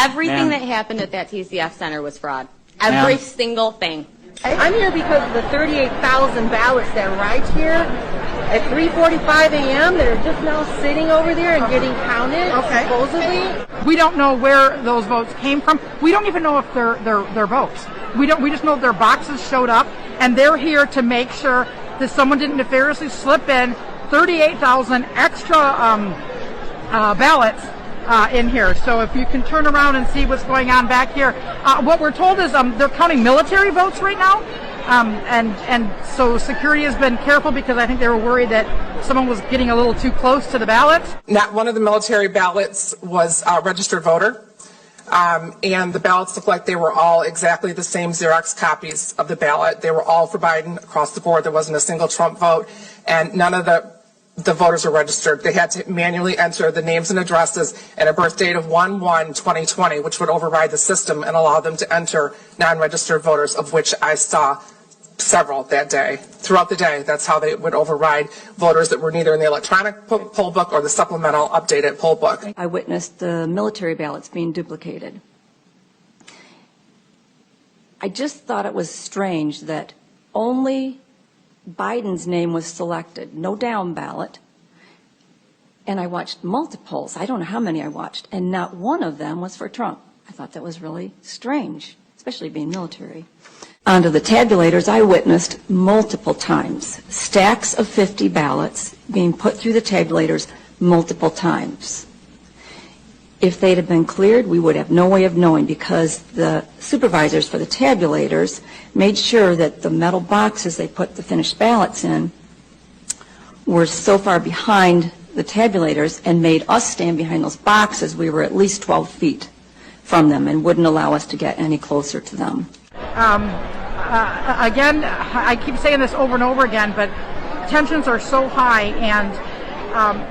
Everything that happened at that TCF center was fraud. Every single thing. I'm here because of the 38,000 ballots that arrived here at 3:45 a.m. that are just now sitting over there and getting counted, supposedly. We don't know where those votes came from. We don't even know if they're votes. We just know their boxes showed up, and they're here to make sure that someone didn't nefariously slip in 38,000 extra ballots in here. So if you can turn around and see what's going on back here, what we're told is they're counting military votes right now, and so security has been careful because I think they were worried that someone was getting a little too close to the ballots. Not one of the military ballots was a registered voter, and the ballots looked like they were all exactly the same Xerox copies of the ballot. They were all for Biden across the board. There wasn't a single Trump vote, and none of the voters were registered. They had to manually enter the names and addresses and a birth date of 1/1/2020, which would override the system and allow them to enter non-registered voters, of which I saw several that day. Throughout the day, that's how they would override voters that were neither in the electronic poll book or the supplemental updated poll book. I witnessed the military ballots being duplicated. I just thought it was strange that only Biden's name was selected, no down ballot, and I watched multiples. I don't know how many I watched, and not one of them was for Trump. I thought that was really strange, especially being military. Onto the tabulators, I witnessed multiple times stacks of 50 ballots being put through the tabulators multiple times. If they'd have been cleared, we would have no way of knowing because the supervisors for the tabulators made sure that the metal boxes they put the finished ballots in were so far behind the tabulators and made us stand behind those boxes. We were at least 12 feet from them and wouldn't allow us to get any closer to them. Again, I keep saying this over and over again, but tensions are so high, and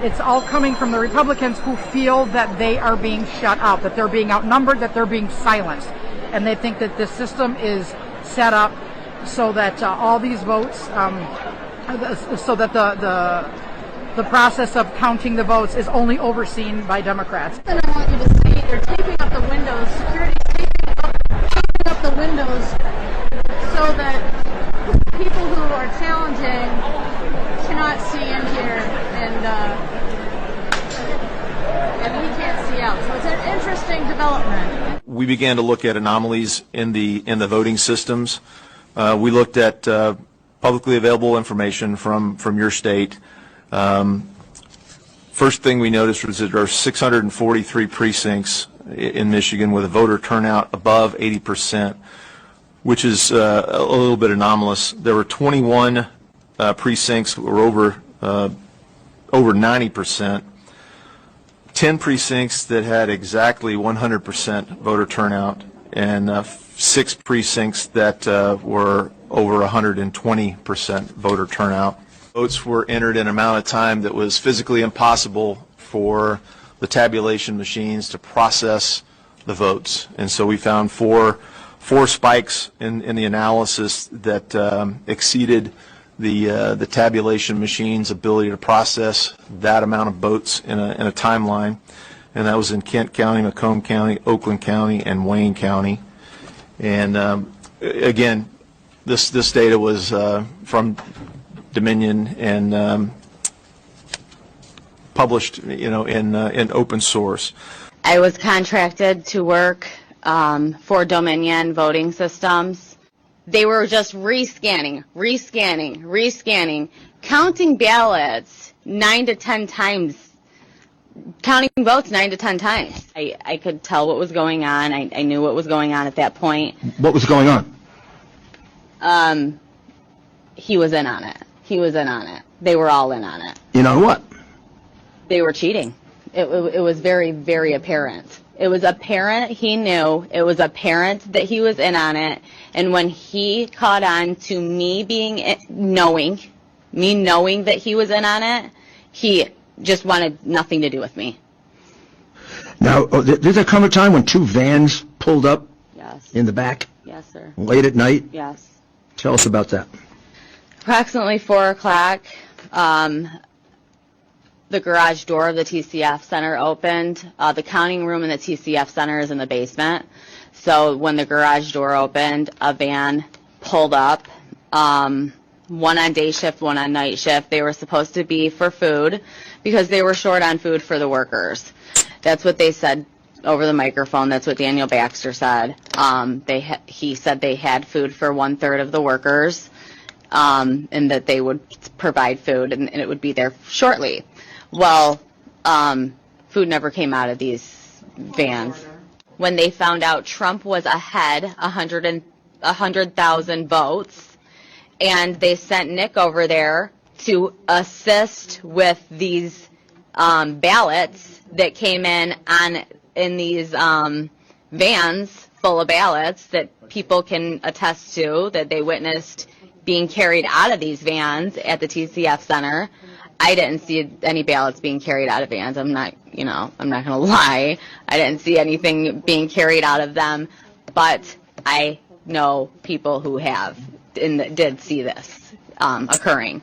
it's all coming from the Republicans who feel that they are being shut out, that they're being outnumbered, that they're being silenced. And they think that the system is set up so that all these votes, so that the process of counting the votes is only overseen by Democrats. And I want you to see, they're taping up the windows, security's taping up the windows so that people who are challenging cannot see in here, and we can't see out. So it's an interesting development. We began to look at anomalies in the voting systems. We looked at publicly available information from your state. First thing we noticed was that there are 643 precincts in Michigan with a voter turnout above 80%, which is a little bit anomalous. There were 21 precincts that were over 90%, 10 precincts that had exactly 100% voter turnout, and 6 precincts that were over 120% voter turnout. Votes were entered in an amount of time that was physically impossible for the tabulation machines to process the votes, and so we found four spikes in the analysis that exceeded the tabulation machine's ability to process that amount of votes in a timeline, and that was in Kent County, Macomb County, Oakland County, and Wayne County. And again, this data was from Dominion and published, in open source. I was contracted to work for Dominion voting systems. They were just rescanning, counting ballots 9 to 10 times, counting votes 9 to 10 times. I could tell what was going on. I knew what was going on at that point. What was going on? He was in on it. He was in on it. They were all in on it. In on what? They were cheating. It was very, very apparent. It was apparent he knew. It was apparent that he was in on it. And when he caught on to me knowing that he was in on it, he just wanted nothing to do with me. Now, did there come a time when 2 vans pulled up? Yes. In the back? Yes, sir. Late at night? Yes. Tell us about that. Approximately 4 o'clock, the garage door of the TCF Center opened. The counting room in the TCF Center is in the basement. So when the garage door opened, a van pulled up, one on day shift, one on night shift. They were supposed to be for food because they were short on food for the workers. That's what they said over the microphone. That's what Daniel Baxter said. He said they had food for 1/3 of the workers, and that they would provide food and it would be there shortly. Well, food never came out of these vans. When they found out Trump was ahead 100,000 votes, and they sent Nick over there to assist with these ballots that came in these vans full of ballots that people can attest to, that they witnessed being carried out of these vans at the TCF Center. I didn't see any ballots being carried out of vans. I'm not going to lie. I didn't see anything being carried out of them, but I know people who have and did see this occurring.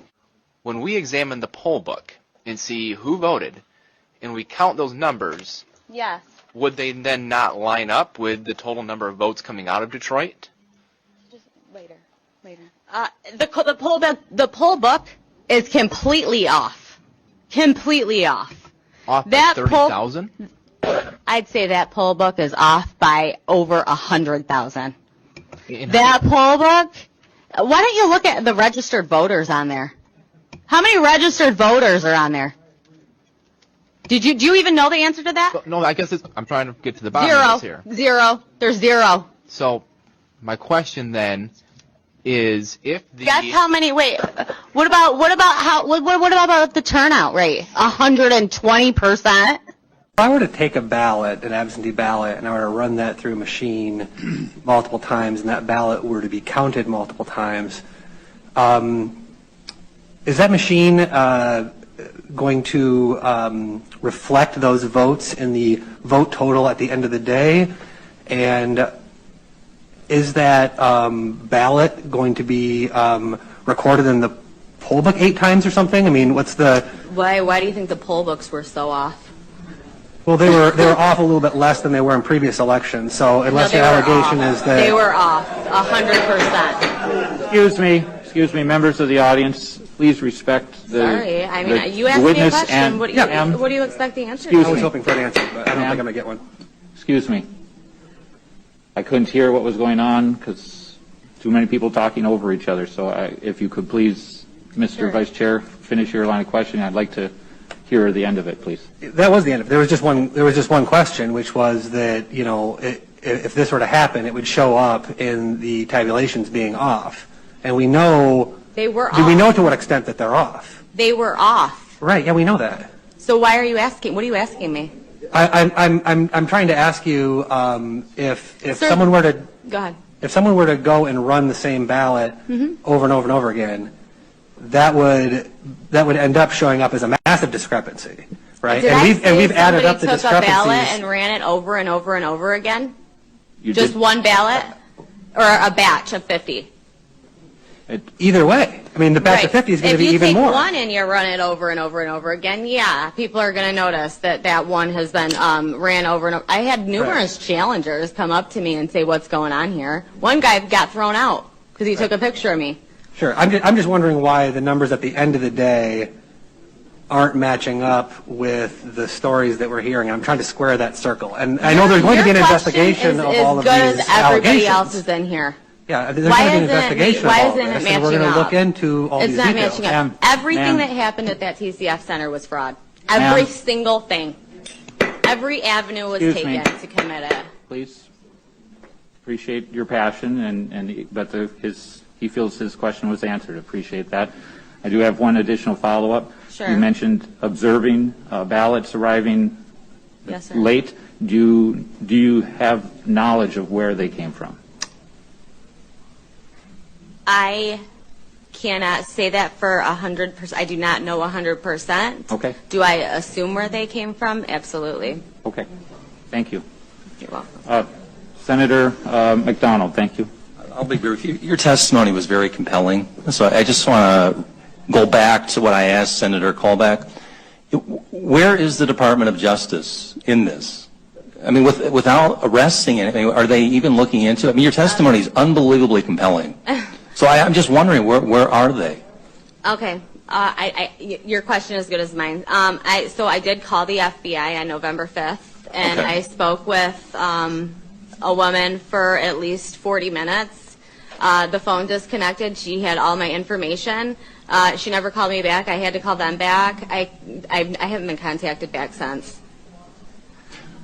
When we examine the poll book and see who voted, and we count those numbers, Yes. would they then not line up with the total number of votes coming out of Detroit? Just later. The poll book is completely off. Completely off. Off by That 30,000? I'd say that poll book is off by over 100,000. That poll book. Why don't you look at the registered voters on there? How many registered voters are on there? Do you even know the answer to that? No, I guess I'm trying to get to the bottom of this here. Zero. There's zero. So, my question then is if the... Guess how many, wait, what about the turnout rate? 120%? If I were to take a ballot, an absentee ballot, and I were to run that through a machine multiple times, and that ballot were to be counted multiple times, is that machine going to reflect those votes in the vote total at the end of the day? And is that ballot going to be recorded in the poll book 8 times or something? I mean, what's the... Why do you think the poll books were so off? Well, they were off a little bit less than they were in previous elections. So unless your allegation is that... They were off 100%. Excuse me, members of the audience, please respect the Sorry, I mean, you asked me a question. What do you expect the answer to be? I was hoping for an answer, but I don't think I'm going to get one. Excuse me. I couldn't hear what was going on because too many people talking over each other. So if you could please, Mr. Vice Chair, finish your line of questioning. I'd like to hear the end of it, please. That was the end of it. There was just one question, which was that, if this were to happen, it would show up in the tabulations being off. And we know... They were off. Do we know to what extent that they're off? They were off. Right, yeah, we know that. So why are you asking? What are you asking me? I'm trying to ask you if Sir, someone were to... Go ahead. If someone were to go and run the same ballot over and over and over again, that would end up showing up as a massive discrepancy, right? And we've added up the took discrepancies. a ballot and ran it over and over and over again? You Just did- one ballot? Or a batch of 50? Either way. I mean, the batch of 50 is going to be even more. If you take one and you run it over and over and over again, yeah, people are going to notice that one has been ran over and over. I had numerous challengers come up to me and say, what's going on here? One guy got thrown out because he took a picture of me. Sure. I'm just wondering why the numbers at the end of the day aren't matching up with the stories that we're hearing. I'm trying to square that circle. And I know there's going to be an investigation of all of these allegations. As good as everybody else is in here. Yeah, there's going to be an investigation of all this, and we're going to look into all these details. It's not matching up. Everything that happened at that TCF Center was fraud. Every single thing. Every avenue was taken to commit it. Please. Appreciate your passion, but he feels his question was answered. Appreciate that. I do have one additional follow-up. Sure. You mentioned observing ballots arriving late. Do you have knowledge of where they came from? I cannot say that for 100%. I do not know 100%. Okay. Do I assume where they came from? Absolutely. Okay. Thank you. You're welcome. Senator McDonald, thank you. I'll be brief. Your testimony was very compelling. So I just want to go back to what I asked Senator Callback. Where is the Department of Justice in this? I mean, without arresting it, I mean, are they even looking into it? I mean, your testimony is unbelievably compelling. So I'm just wondering, where are they? Okay. Your question is as good as mine. So I did call the FBI on November 5th, and Okay. I spoke with a woman for at least 40 minutes. The phone disconnected. She had all my information. She never called me back. I had to call them back. I haven't been contacted back since.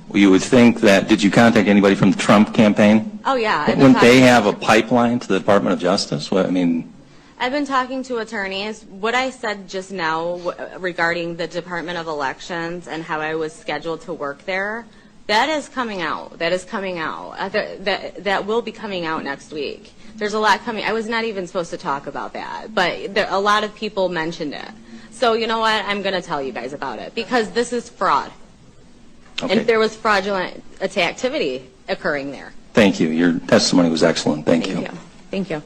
Well, you would think that, did you contact anybody from the Trump campaign? Oh, yeah. Wouldn't they have a pipeline to the Department of Justice? Well, I mean, I've been talking to attorneys. What I said just now regarding the Department of Elections and how I was scheduled to work there, that is coming out. That is coming out. That will be coming out next week. There's a lot coming. I was not even supposed to talk about that, but a lot of people mentioned it. So you know what? I'm going to tell you guys about it because this is fraud. okay. And there was fraudulent activity occurring there. Thank you. Your testimony was excellent. Thank you. Thank you.